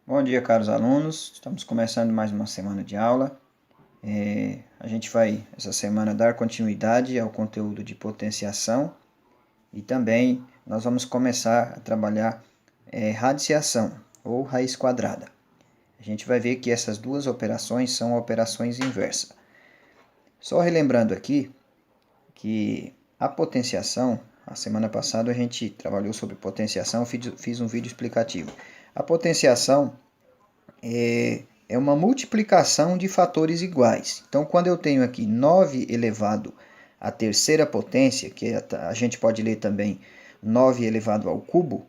Bom dia, caros alunos. Estamos começando mais uma semana de aula. A gente vai, essa semana, dar continuidade ao conteúdo de potenciação e também nós vamos começar a trabalhar radiciação, ou raiz quadrada. A gente vai ver que essas duas operações são operações inversas. Só relembrando aqui que a potenciação, a semana passada a gente trabalhou sobre potenciação, fiz um vídeo explicativo. A potenciação é uma multiplicação de fatores iguais. Então, quando eu tenho aqui 9 elevado à terceira potência, que a gente pode ler também 9 elevado ao cubo,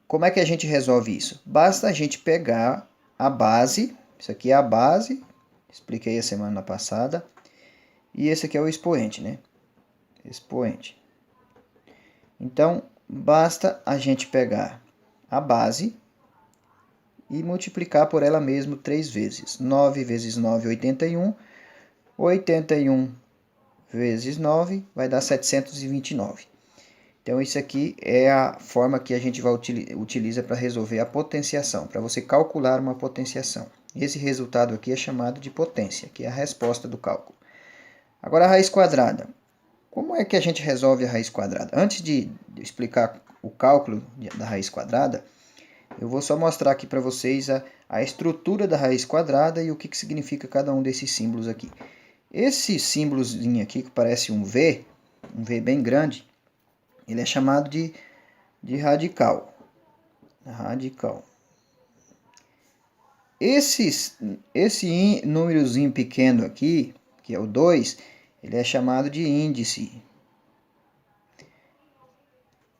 como é que a gente resolve isso? Basta a gente pegar a base, isso aqui é a base, expliquei a semana passada, e esse aqui é o expoente, né? Expoente. Então, basta a gente pegar a base e multiplicar por ela mesmo 3 vezes. 9 vezes 9, 81. 81 vezes 9 vai dar 729. Então, isso aqui é a forma que a gente vai utiliza para resolver a potenciação, para você calcular uma potenciação. Esse resultado aqui é chamado de potência, que é a resposta do cálculo. Agora, a raiz quadrada. Como é que a gente resolve a raiz quadrada? Antes de explicar o cálculo da raiz quadrada, eu vou só mostrar aqui para vocês a estrutura da raiz quadrada e o que significa cada um desses símbolos aqui. Esse símbolozinho aqui, que parece um V bem grande, ele é chamado de radical. Radical. Esse númerozinho pequeno aqui, que é o 2, ele é chamado de índice.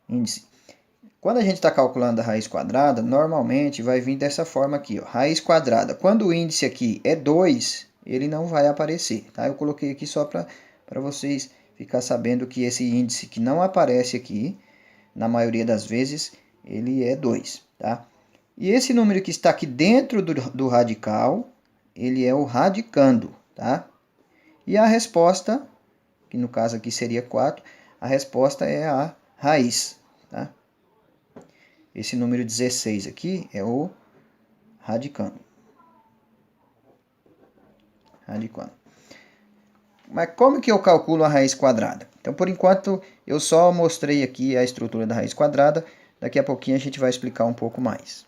Índice. Quando a gente está calculando a raiz quadrada, normalmente vai vir dessa forma aqui, ó, raiz quadrada. Quando o índice aqui é 2, ele não vai aparecer, tá? Eu coloquei aqui só para vocês ficar sabendo que esse índice que não aparece aqui, na maioria das vezes, ele é 2, tá? E esse número que está aqui dentro do radical, ele é o radicando, tá? E a resposta, que no caso aqui seria 4, a resposta é a raiz, tá? Esse número 16 aqui é o radicando. Radicando. Mas como que eu calculo a raiz quadrada? Então, por enquanto, eu só mostrei aqui a estrutura da raiz quadrada. Daqui a pouquinho a gente vai explicar um pouco mais.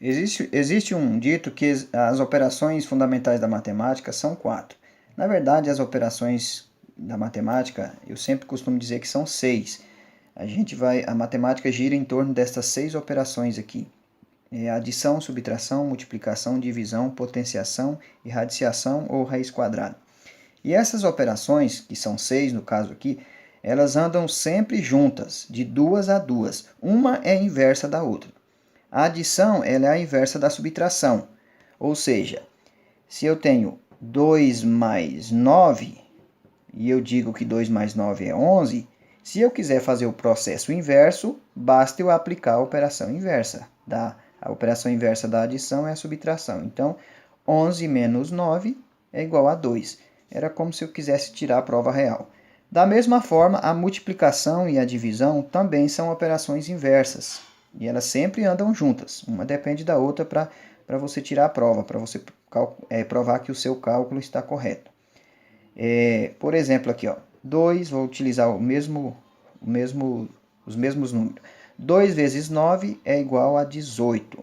Existe um dito que as operações fundamentais da matemática são 4. Na verdade, as operações da matemática, eu sempre costumo dizer que são 6. A matemática gira em torno destas 6 operações aqui. Adição, subtração, multiplicação, divisão, potenciação e radiciação ou raiz quadrada. E essas operações, que são 6 no caso aqui, elas andam sempre juntas, de duas a duas. Uma é inversa da outra. A adição ela é a inversa da subtração. Ou seja, se eu tenho 2 mais 9, e eu digo que 2 mais 9 é 11, se eu quiser fazer o processo inverso, basta eu aplicar a operação inversa. A operação inversa da adição é a subtração. Então, 11 menos 9 é igual a 2. Era como se eu quisesse tirar a prova real. Da mesma forma, a multiplicação e a divisão também são operações inversas. E elas sempre andam juntas. Uma depende da outra para você tirar a prova, para você provar que o seu cálculo está correto. Por exemplo, aqui, ó, 2, vou utilizar os mesmos números. 2 vezes 9 é igual a 18.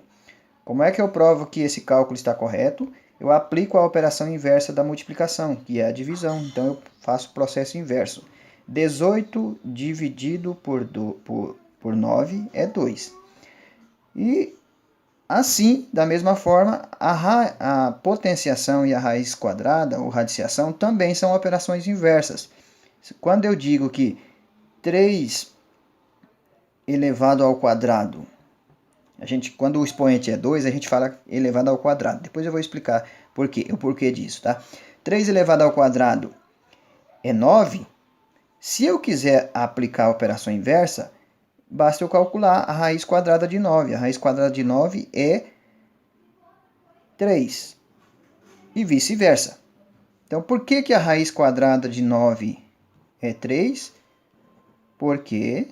Como é que eu provo que esse cálculo está correto? Eu aplico a operação inversa da multiplicação, que é a divisão. Então, eu faço o processo inverso. 18 dividido por 9 é 2. E assim, da mesma forma, a potenciação e a raiz quadrada, ou radiciação, também são operações inversas. Quando eu digo que 3 elevado ao quadrado, quando o expoente é 2, a gente fala elevado ao quadrado. Depois eu vou explicar o porquê disso, tá? 3 elevado ao quadrado é 9. Se eu quiser aplicar a operação inversa, basta eu calcular a raiz quadrada de 9. A raiz quadrada de 9 é 3. E vice-versa. Então, por que a raiz quadrada de 9 é 3? Porque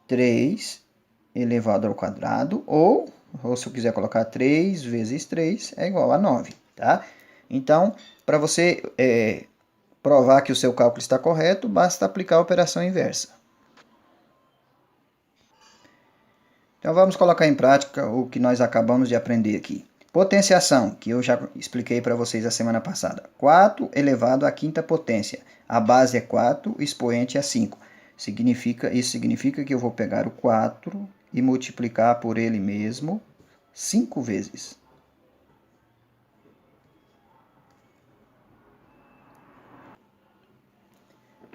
3 elevado ao quadrado, ou se eu quiser colocar 3 vezes 3 é igual a 9, tá? Então, para você provar que o seu cálculo está correto, basta aplicar a operação inversa. Então vamos colocar em prática o que nós acabamos de aprender aqui. Potenciação, que eu já expliquei para vocês a semana passada. 4 elevado à quinta potência. A base é 4, o expoente é 5. Isso significa que eu vou pegar o 4 e multiplicar por ele mesmo 5 vezes.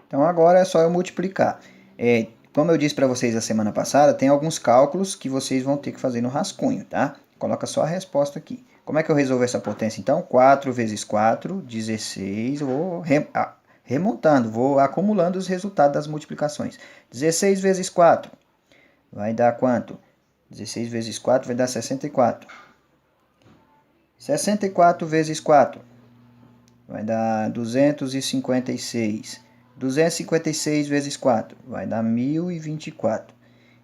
Então agora é só eu multiplicar. Como eu disse para vocês a semana passada, tem alguns cálculos que vocês vão ter que fazer no rascunho, tá? Coloca só a resposta aqui. Como é que eu resolvo essa potência então? 4 vezes 4, 16. Vou remontando, vou acumulando os resultados das multiplicações. 16 vezes 4 vai dar quanto? 16 vezes 4 vai dar 64. 64 vezes 4 vai dar 256. 256 vezes 4 vai dar 1024.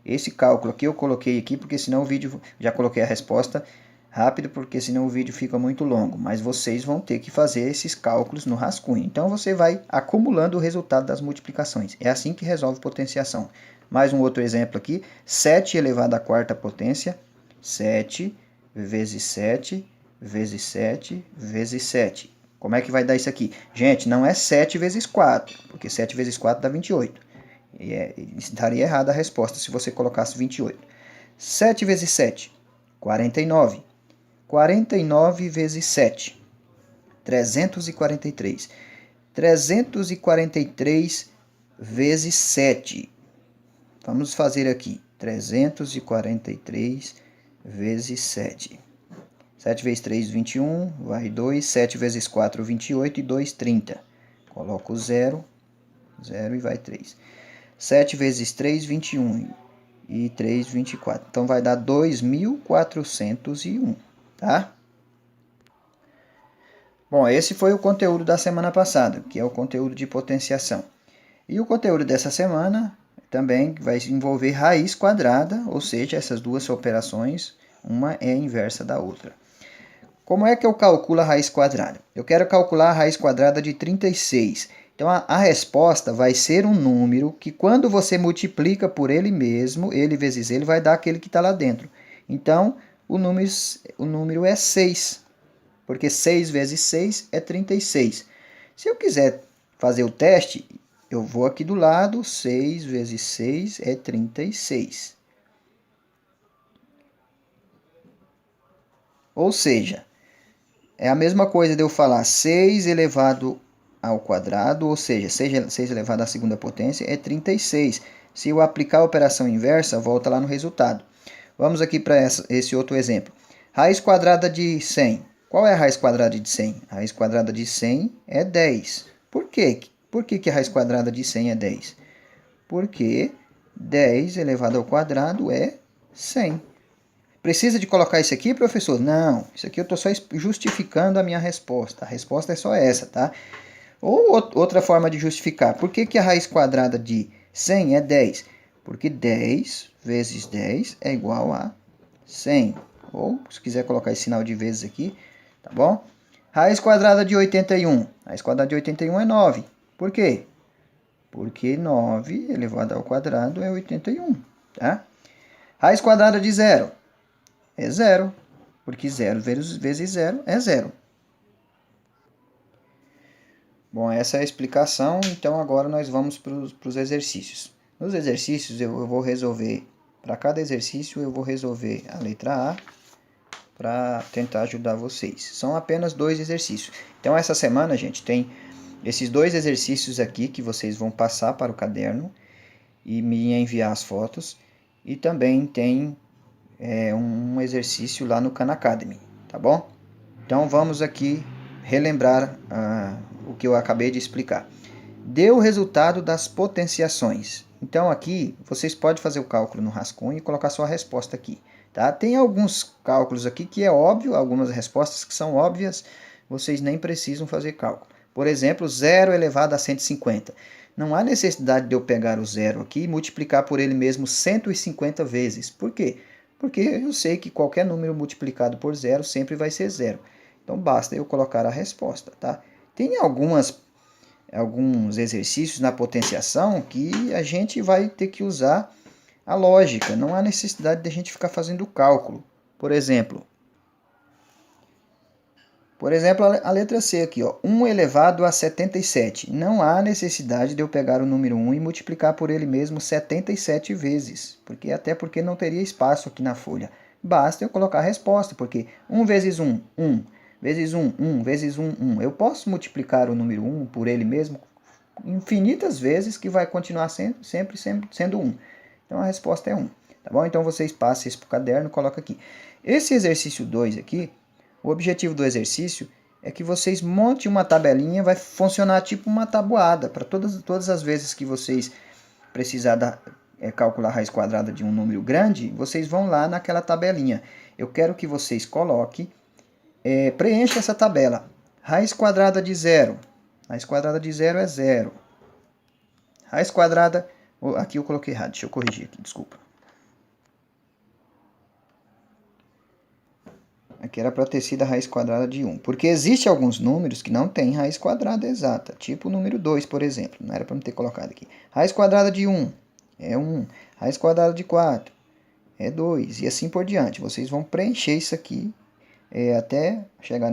Esse cálculo aqui eu coloquei aqui porque senão o vídeo, já coloquei a resposta rápido, porque senão o vídeo fica muito longo, mas vocês vão ter que fazer esses cálculos no rascunho. Então você vai acumulando o resultado das multiplicações. É assim que resolve potenciação. Mais um outro exemplo aqui, 7 elevado à quarta potência, 7 vezes 7 vezes 7 vezes 7. Como é que vai dar isso aqui? Gente, não é 7 vezes 4, porque 7 vezes 4 dá 28. Estaria errada a resposta se você colocasse 28. 7 vezes 7, 49. 49 vezes 7, 343. 343 vezes 7. Vamos fazer aqui. 343 vezes 7. 7 vezes 3, 21, vai 2. 7 vezes 4, 28 e 2, 30. Coloco 0, 0 e vai 3. 7 vezes 3, 21 e 3, 24. Então vai dar 2.401, tá? Bom, esse foi o conteúdo da semana passada, que é o conteúdo de potenciação. E o conteúdo dessa semana também vai envolver raiz quadrada, ou seja, essas duas operações, uma é a inversa da outra. Como é que eu calculo a raiz quadrada? Eu quero calcular a raiz quadrada de 36. Então, a resposta vai ser um número que, quando você multiplica por ele mesmo, ele vezes ele, vai dar aquele que está lá dentro. Então, o número é 6, porque 6 vezes 6 é 36. Se eu quiser fazer o teste, eu vou aqui do lado, 6 vezes 6 é 36. Ou seja, é a mesma coisa de eu falar 6 elevado ao quadrado, ou seja, 6 elevado à segunda potência é 36. Se eu aplicar a operação inversa, volta lá no resultado. Vamos aqui para esse outro exemplo. Raiz quadrada de 100. Qual é a raiz quadrada de 100? A raiz quadrada de 100 é 10. Por quê? Por que a raiz quadrada de 100 é 10? Porque 10 elevado ao quadrado é 100. Precisa de colocar isso aqui, professor? Não, isso aqui eu estou só justificando a minha resposta. A resposta é só essa, tá? Ou outra forma de justificar. Por que a raiz quadrada de 100 é 10? Porque 10 vezes 10 é igual a 100. Ou, se quiser colocar esse sinal de vezes aqui, tá bom? Raiz quadrada de 81. Raiz quadrada de 81 é 9. Por quê? Porque 9 elevado ao quadrado é 81, tá? Raiz quadrada de 0 é 0, porque 0 vezes 0 é 0. Bom, essa é a explicação, então agora nós vamos para os exercícios. Nos exercícios eu vou resolver, para cada exercício eu vou resolver a letra A para tentar ajudar vocês. São apenas 2 exercícios. Então essa semana, gente, tem esses 2 exercícios aqui que vocês vão passar para o caderno e me enviar as fotos. E também tem um exercício lá no Khan Academy, tá bom? Então vamos aqui relembrar o que eu acabei de explicar. Deu o resultado das potenciações. Então aqui vocês podem fazer o cálculo no rascunho e colocar sua resposta aqui. Tá? Tem alguns cálculos aqui que é óbvio, algumas respostas que são óbvias, vocês nem precisam fazer cálculo. Por exemplo, 0 elevado a 150. não há necessidade de eu pegar o zero aqui e multiplicar por ele mesmo 150 vezes. Por quê? Porque eu sei que qualquer número multiplicado por zero sempre vai ser zero. Então basta eu colocar a resposta, tá? Tem alguns exercícios na potenciação que a gente vai ter que usar a lógica. Não há necessidade de a gente ficar fazendo cálculo. Por exemplo, a letra C aqui, ó, 1 elevado a 77. Não há necessidade de eu pegar o número 1 e multiplicar por ele mesmo 77 vezes, até porque não teria espaço aqui na folha. Basta eu colocar a resposta, porque 1 vezes 1, 1, vezes 1, 1, vezes 1, 1. Eu posso multiplicar o número 1 por ele mesmo infinitas vezes, que vai continuar sempre sendo 1. Então a resposta é 1. Tá bom? Então vocês passem isso para o caderno e colocam aqui. Esse exercício 2 aqui, o objetivo do exercício é que vocês montem uma tabelinha, vai funcionar tipo uma tabuada, para todas as vezes que vocês precisar calcular a raiz quadrada de um número grande, vocês vão lá naquela tabelinha. Eu quero que vocês coloquem, preencha essa tabela. Raiz quadrada de zero. Raiz quadrada de zero é zero. Raiz quadrada... Aqui eu coloquei errado, deixa eu corrigir aqui, desculpa. Aqui era para ter sido a raiz quadrada de 1. Porque existem alguns números que não têm raiz quadrada exata. Tipo o número 2, por exemplo. Não era para me ter colocado aqui. Raiz quadrada de 1 é 1. Raiz quadrada de 4 é 2. E assim por diante. Vocês vão preencher isso aqui até chegar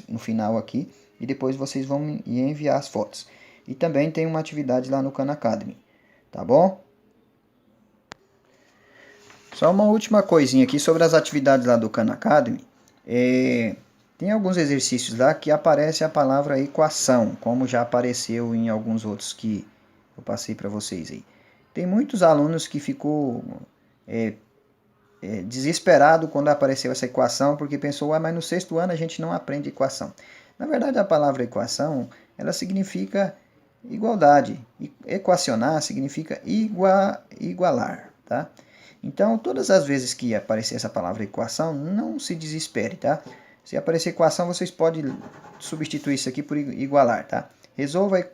no final aqui. E depois vocês vão enviar as fotos. E também tem uma atividade lá no Khan Academy. Tá bom? Só uma última coisinha aqui sobre as atividades lá do Khan Academy. Tem alguns exercícios lá que aparece a palavra equação, como já apareceu em alguns outros que eu passei para vocês aí. Tem muitos alunos que ficou desesperado quando apareceu essa equação, porque pensou, mas no sexto ano a gente não aprende equação. Na verdade, a palavra equação, ela significa igualdade. Equacionar significa igualar, tá? Então, todas as vezes que aparecer essa palavra equação, não se desespere, tá? Se aparecer equação, vocês podem substituir isso aqui por igualar, tá? Resolva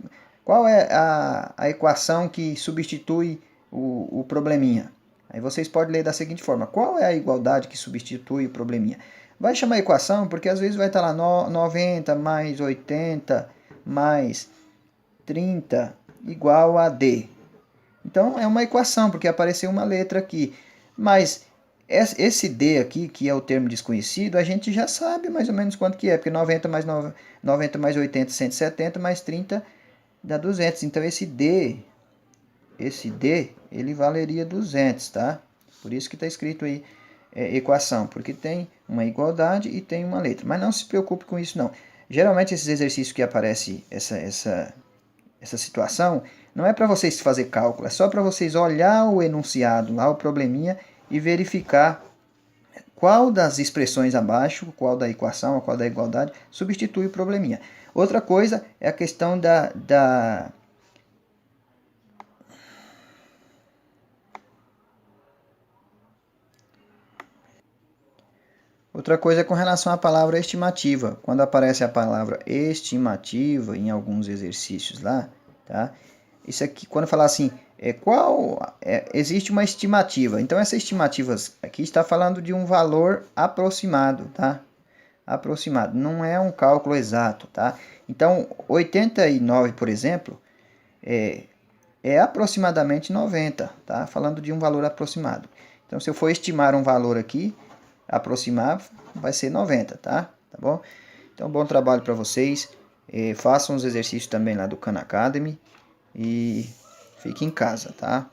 qual é a equação que substitui o probleminha. Aí vocês podem ler da seguinte forma: qual é a igualdade que substitui o probleminha? Vai chamar equação porque às vezes vai estar lá 90 mais 80 mais 30 igual a D. Então é uma equação, porque apareceu uma letra aqui. Mas esse D aqui, que é o termo desconhecido, a gente já sabe mais ou menos quanto que é. Porque 90 mais 80, 170, mais 30 dá 200. Então esse D, ele valeria 200, tá? Por isso que está escrito aí equação, porque tem uma igualdade e tem uma letra. Mas não se preocupe com isso não. Geralmente esses exercícios que aparece essa situação, não é para vocês fazer cálculo, é só para vocês olhar o enunciado lá, o probleminha, e verificar qual das expressões abaixo, qual da equação, qual da igualdade, substitui o probleminha. Outra coisa é a questão Outra coisa é com relação à palavra estimativa. Quando aparece a palavra estimativa em alguns exercícios lá, tá? Isso aqui, quando falar assim, existe uma estimativa. Então, essa estimativa aqui está falando de um valor aproximado, tá? Aproximado, não é um cálculo exato, tá? Então, 89, por exemplo, é aproximadamente 90, tá? Falando de um valor aproximado. Então, se eu for estimar um valor aqui, aproximar, vai ser 90, tá? Tá bom? Então, bom trabalho para vocês. Façam os exercícios também lá do Khan Academy. E fique em casa, tá?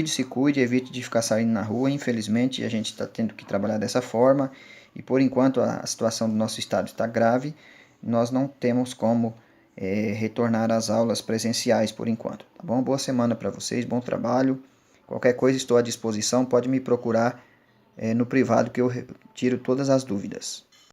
Se cuide, evite de ficar saindo na rua. Infelizmente, a gente está tendo que trabalhar dessa forma. E por enquanto a situação do nosso estado está grave. Nós não temos como retornar às aulas presenciais por enquanto, tá bom? Boa semana para vocês, bom trabalho. Qualquer coisa estou à disposição, pode me procurar no privado que eu tiro todas as dúvidas.